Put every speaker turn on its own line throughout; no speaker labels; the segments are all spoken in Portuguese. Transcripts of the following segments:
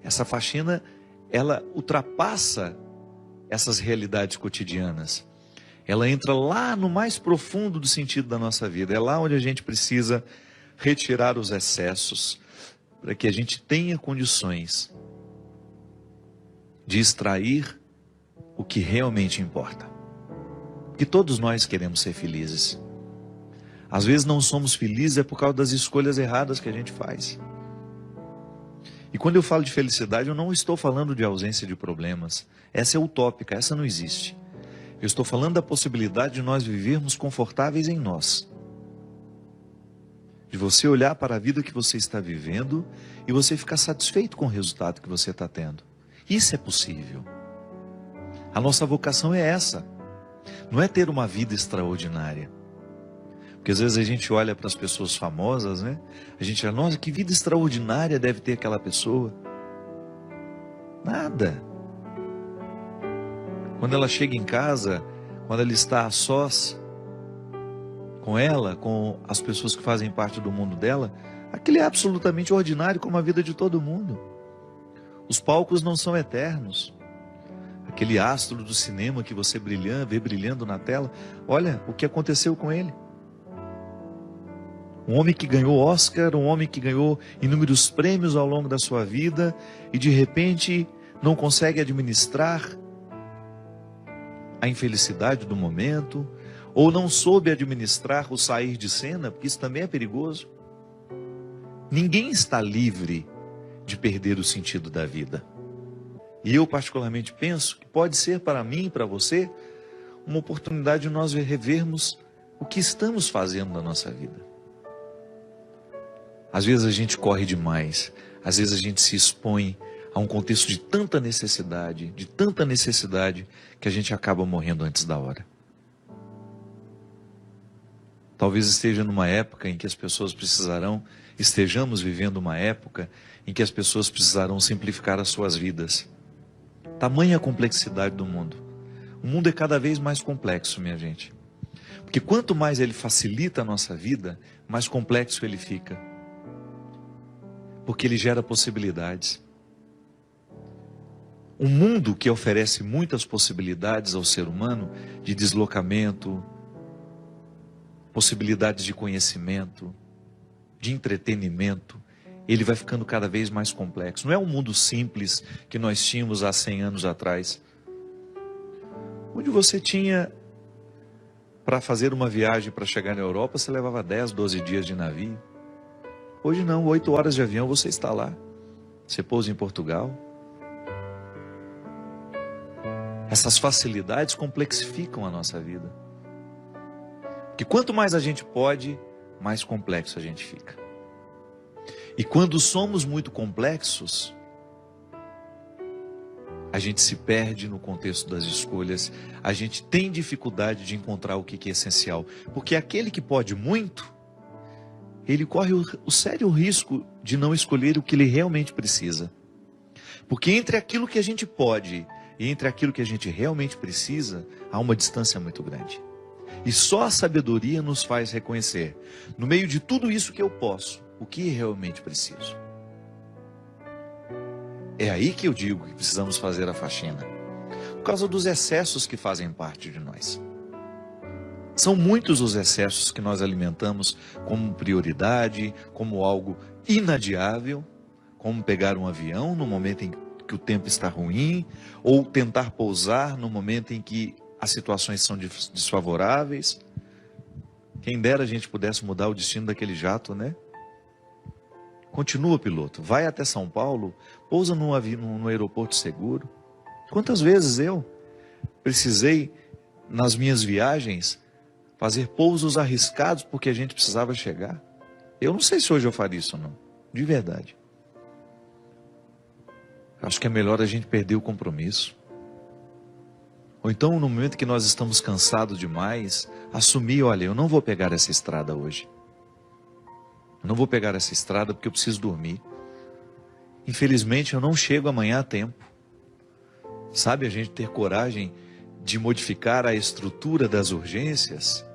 Essa faxina, ela ultrapassa essas realidades cotidianas. Ela entra lá no mais profundo do sentido da nossa vida. É lá onde a gente precisa retirar os excessos, para que a gente tenha condições de extrair o que realmente importa. Porque todos nós queremos ser felizes. Às vezes não somos felizes por causa das escolhas erradas que a gente faz. E quando eu falo de felicidade, eu não estou falando de ausência de problemas. Essa é utópica, essa não existe. Eu estou falando da possibilidade de nós vivermos confortáveis em nós. De você olhar para a vida que você está vivendo e você ficar satisfeito com o resultado que você está tendo. Isso é possível. A nossa vocação é essa. Não é ter uma vida extraordinária. Porque às vezes a gente olha para as pessoas famosas, né? A gente fala, nossa, que vida extraordinária deve ter aquela pessoa. Nada. Quando ela chega em casa, quando ela está a sós com ela, com as pessoas que fazem parte do mundo dela, aquilo é absolutamente ordinário como a vida de todo mundo. Os palcos não são eternos. Aquele astro do cinema que você vê brilhando na tela, olha o que aconteceu com ele. Um homem que ganhou Oscar, um homem que ganhou inúmeros prêmios ao longo da sua vida e de repente não consegue administrar a infelicidade do momento, ou não soube administrar o sair de cena, porque isso também é perigoso. Ninguém está livre de perder o sentido da vida. E eu particularmente penso que pode ser para mim e para você uma oportunidade de nós revermos o que estamos fazendo na nossa vida. Às vezes a gente corre demais, às vezes a gente se expõe a um contexto de tanta necessidade, que a gente acaba morrendo antes da hora. Talvez esteja numa época em que as pessoas estejamos vivendo uma época em que as pessoas precisarão simplificar as suas vidas. Tamanha a complexidade do mundo. O mundo é cada vez mais complexo, minha gente. Porque quanto mais ele facilita a nossa vida, mais complexo ele fica. Porque ele gera possibilidades. Um mundo que oferece muitas possibilidades ao ser humano, de deslocamento, possibilidades de conhecimento, de entretenimento, ele vai ficando cada vez mais complexo. Não é um mundo simples que nós tínhamos há 100 anos atrás, onde você tinha, para fazer uma viagem para chegar na Europa, você levava 10, 12 dias de navio. Hoje não, 8 horas de avião você está lá. Você pousa em Portugal. Essas facilidades complexificam a nossa vida. Porque quanto mais a gente pode, mais complexo a gente fica. E quando somos muito complexos, a gente se perde no contexto das escolhas, a gente tem dificuldade de encontrar o que é essencial. Porque aquele que pode muito, ele corre o sério risco de não escolher o que ele realmente precisa. Porque entre aquilo que a gente pode e entre aquilo que a gente realmente precisa, há uma distância muito grande. E só a sabedoria nos faz reconhecer, no meio de tudo isso que eu posso, o que realmente preciso. É aí que eu digo que precisamos fazer a faxina. Por causa dos excessos que fazem parte de nós. São muitos os excessos que nós alimentamos como prioridade, como algo inadiável, como pegar um avião no momento em que o tempo está ruim, ou tentar pousar no momento em que as situações são desfavoráveis. Quem dera a gente pudesse mudar o destino daquele jato, né? Continua, piloto, vai até São Paulo, pousa no aeroporto seguro. Quantas vezes eu precisei, nas minhas viagens, fazer pousos arriscados porque a gente precisava chegar? Eu não sei se hoje eu faria isso ou não, de verdade. Acho que é melhor a gente perder o compromisso. Ou então, no momento que nós estamos cansados demais, assumir, olha, eu não vou pegar essa estrada hoje. Eu não vou pegar essa estrada porque eu preciso dormir. Infelizmente, eu não chego amanhã a tempo. Sabe, a gente ter coragem de modificar a estrutura das urgências.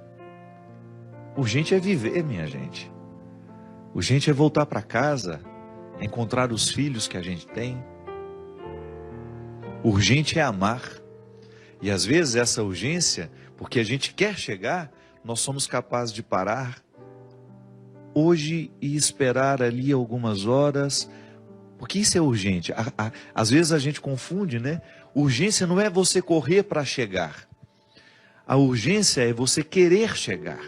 Urgente é viver, minha gente. Urgente é voltar para casa. é encontrar os filhos que a gente tem. Urgente é amar. E às vezes essa urgência, porque a gente quer chegar, nós somos capazes de parar hoje e esperar ali algumas horas, porque isso é urgente. Às vezes a gente confunde, né? Urgência não é você correr para chegar. A urgência é você querer chegar.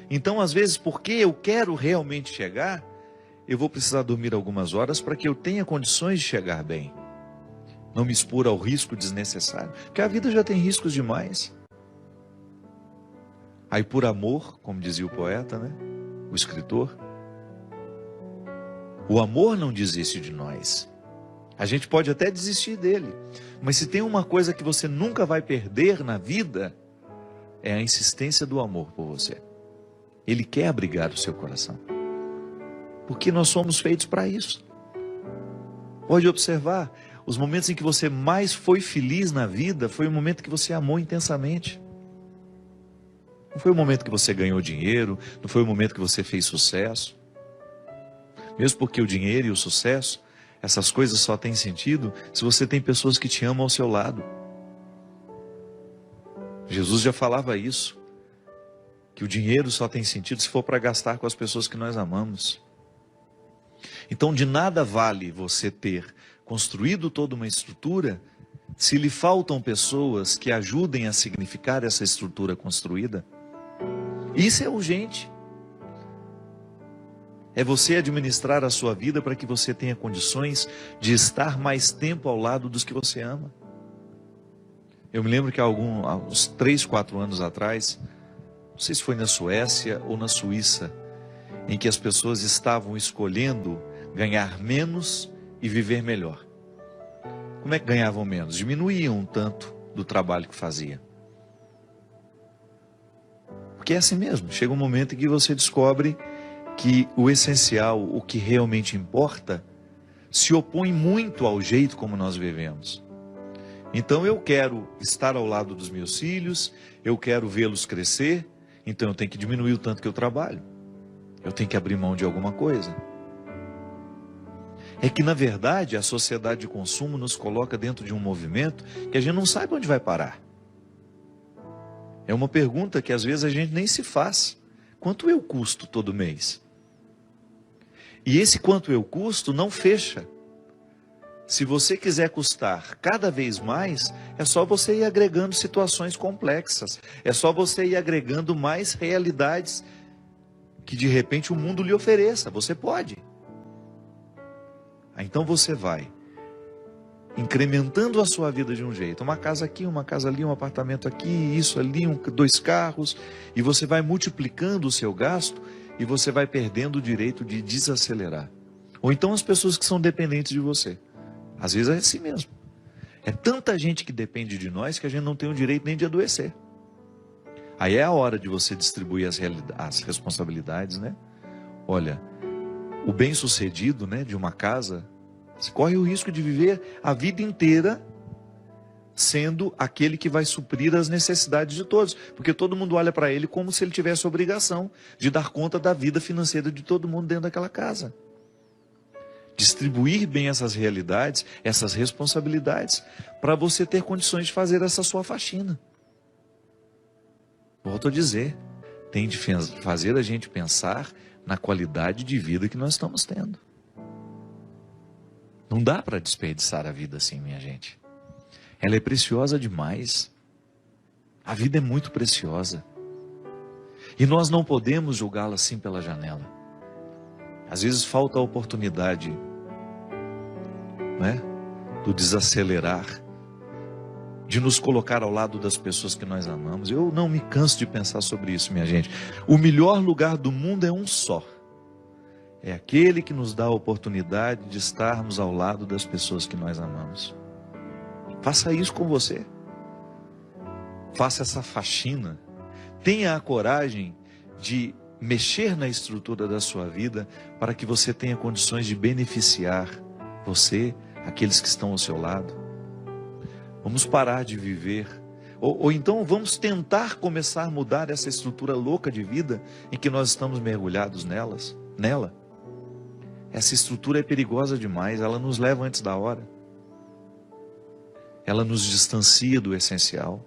Então, às vezes, porque eu quero realmente chegar, eu vou precisar dormir algumas horas para que eu tenha condições de chegar bem. Não me expor ao risco desnecessário, porque a vida já tem riscos demais. Aí por amor, como dizia o poeta, né? O escritor, o amor não desiste de nós. A gente pode até desistir dele, mas se tem uma coisa que você nunca vai perder na vida, é a insistência do amor por você. Ele quer abrigar o seu coração, porque nós somos feitos para isso. Pode observar, os momentos em que você mais foi feliz na vida, foi o momento que você amou intensamente. Não foi o momento que você ganhou dinheiro, não foi o momento que você fez sucesso. Mesmo porque o dinheiro e o sucesso, essas coisas só têm sentido se você tem pessoas que te amam ao seu lado. Jesus já falava isso, que o dinheiro só tem sentido se for para gastar com as pessoas que nós amamos. Então de nada vale você ter construído toda uma estrutura se lhe faltam pessoas que ajudem a significar essa estrutura construída. Isso é urgente. É você administrar a sua vida para que você tenha condições de estar mais tempo ao lado dos que você ama. Eu me lembro que há uns 3, 4 anos atrás, não sei se foi na Suécia ou na Suíça, em que as pessoas estavam escolhendo ganhar menos e viver melhor. Como é que ganhavam menos? Diminuíam um tanto do trabalho que fazia. Porque é assim mesmo, chega um momento em que você descobre que o essencial, o que realmente importa, se opõe muito ao jeito como nós vivemos. Então eu quero estar ao lado dos meus filhos, eu quero vê-los crescer, então eu tenho que diminuir o tanto que eu trabalho. Eu tenho que abrir mão de alguma coisa. É que na verdade a sociedade de consumo nos coloca dentro de um movimento que a gente não sabe onde vai parar. É uma pergunta que às vezes a gente nem se faz. Quanto eu custo todo mês? E esse quanto eu custo não fecha. Se você quiser custar cada vez mais, é só você ir agregando situações complexas. É só você ir agregando mais realidades que de repente o mundo lhe ofereça. Você pode. Então você vai incrementando a sua vida de um jeito. Uma casa aqui, uma casa ali, um apartamento aqui, isso ali, 2 carros. E você vai multiplicando o seu gasto e você vai perdendo o direito de desacelerar. Ou então as pessoas que são dependentes de você. Às vezes é assim mesmo. É tanta gente que depende de nós que a gente não tem o direito nem de adoecer. Aí é a hora de você distribuir as responsabilidades, né? Olha, o bem-sucedido, né, de uma casa, você corre o risco de viver a vida inteira sendo aquele que vai suprir as necessidades de todos. Porque todo mundo olha para ele como se ele tivesse a obrigação de dar conta da vida financeira de todo mundo dentro daquela casa. Distribuir bem essas realidades, essas responsabilidades, para você ter condições de fazer essa sua faxina. Volto a dizer, tem de fazer a gente pensar na qualidade de vida que nós estamos tendo. Não dá para desperdiçar a vida assim, minha gente. Ela é preciosa demais. A vida é muito preciosa. E nós não podemos julgá-la assim pela janela. Às vezes falta a oportunidade, né, do desacelerar, de nos colocar ao lado das pessoas que nós amamos. Eu não me canso de pensar sobre isso, minha gente. O melhor lugar do mundo é um só. É aquele que nos dá a oportunidade de estarmos ao lado das pessoas que nós amamos. Faça isso com você. Faça essa faxina. Tenha a coragem de mexer na estrutura da sua vida para que você tenha condições de beneficiar você, aqueles que estão ao seu lado. Vamos parar de viver, ou então vamos tentar começar a mudar essa estrutura louca de vida em que nós estamos mergulhados nela. Essa estrutura é perigosa demais, ela nos leva antes da hora. Ela nos distancia do essencial.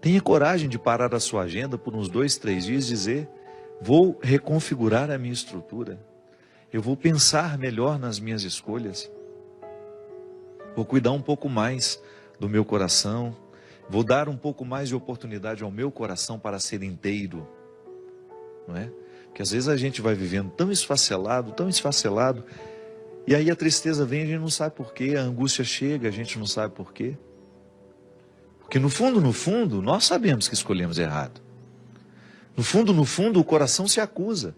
Tenha coragem de parar a sua agenda por uns 2, 3 dias e dizer: vou reconfigurar a minha estrutura. Eu vou pensar melhor nas minhas escolhas. Vou cuidar um pouco mais do meu coração. Vou dar um pouco mais de oportunidade ao meu coração para ser inteiro. Não é? Porque às vezes a gente vai vivendo tão esfacelado, e aí a tristeza vem e a gente não sabe porquê, a angústia chega, a gente não sabe porquê. Porque no fundo, nós sabemos que escolhemos errado. No fundo, o coração se acusa.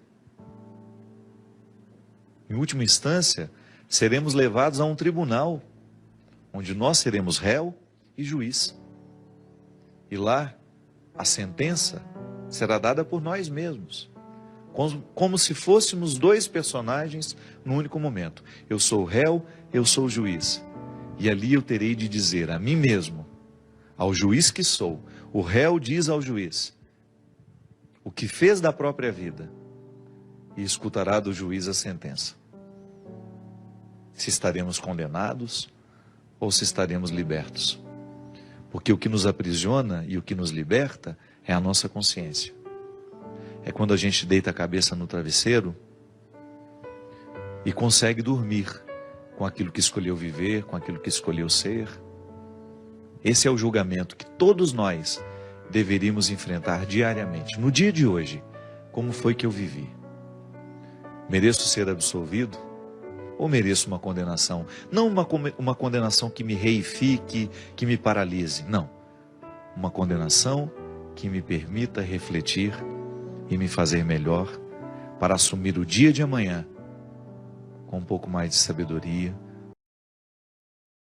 Em última instância, seremos levados a um tribunal, onde nós seremos réu e juiz. E lá, a sentença será dada por nós mesmos. Como se fôssemos 2 personagens num único momento. Eu sou o réu, eu sou o juiz. E ali eu terei de dizer a mim mesmo, ao juiz que sou, o réu diz ao juiz o que fez da própria vida e escutará do juiz a sentença. Se estaremos condenados ou se estaremos libertos. Porque o que nos aprisiona e o que nos liberta é a nossa consciência. É quando a gente deita a cabeça no travesseiro e consegue dormir com aquilo que escolheu viver, com aquilo que escolheu ser. Esse é o julgamento que todos nós deveríamos enfrentar diariamente. No dia de hoje, como foi que eu vivi? Mereço ser absolvido ou mereço uma condenação? Não uma condenação que me reifique, que me paralise. Não. Uma condenação que me permita refletir e me fazer melhor para assumir o dia de amanhã com um pouco mais de sabedoria,